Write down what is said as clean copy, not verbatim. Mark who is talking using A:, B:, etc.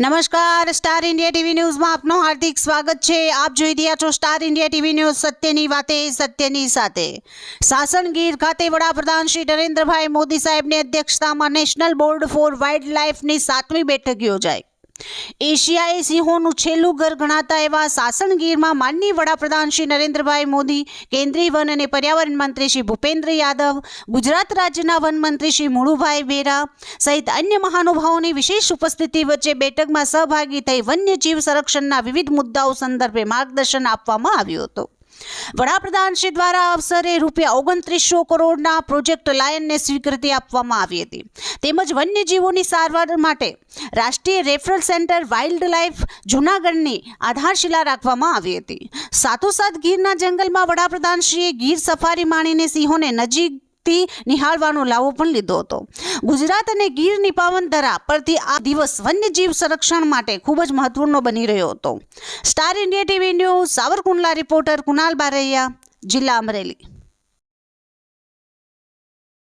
A: નમસ્કાર, star India TV ન્યૂઝમાં આપનું હાર્દિક સ્વાગત છે। આપ જોઈ રહ્યા છો સ્ટાર ઇન્ડિયા ટીવી ન્યૂઝ, સત્યની વાતે સત્યની સાથે। સાસણ ગીર ખાતે વડાપ્રધાન શ્રી નરેન્દ્રભાઈ મોદી સાહેબની અધ્યક્ષતામાં નેશનલ બોર્ડ ફોર વાઇલ્ડ લાઇફની 7મી બેઠક યોજાઈ। એશિયાઈ સિંહોનું છેલ્લું ઘર ગણાતા એવા સાસણ ગીરમાં માનનીય વડાપ્રધાન શ્રી નરેન્દ્રભાઈ મોદી, કેન્દ્રીય વન અને પર્યાવરણ મંત્રી શ્રી ભૂપેન્દ્ર યાદવ, ગુજરાત રાજ્યના વન મંત્રી શ્રી મુળુભાઈ બેરા સહિત અન્ય મહાનુભાવોની વિશેષ ઉપસ્થિતિ વચ્ચે બેઠકમાં સહભાગી થઈ વન્યજીવ સંરક્ષણના વિવિધ મુદ્દાઓ સંદર્ભે માર્ગદર્શન આપવામાં આવ્યું હતું। વડાપ્રધાન શ્રી દ્વારા અવસરે ₹2900 કરોડના પ્રોજેક્ટ લાયનને સ્વીકૃતિ આપવામાં આવી હતી, તેમજ વન્યજીવોની સારવાર માટે રાષ્ટ્રીય રેફરલ સેન્ટર વાઇલ્ડ લાઇફ જૂનાગઢની આધારશિલા રાખવામાં આવી હતી। સાથોસાથ ગીરના જંગલમાં વડાપ્રધાનશ્રીએ ગીર સફારી માણીને સિંહોને નજીકથી નિહાળવાનો લાવો પણ લીધો હતો। ગુજરાત અને ગીરની પાવન ધરા પરથી આ દિવસ વન્યજીવ સંરક્ષણ માટે ખૂબ જ મહત્વનો બની રહ્યો હતો। Star India TV news Savarkundla reporter Kunal Baraiya, જિલ્લા અમરેલી।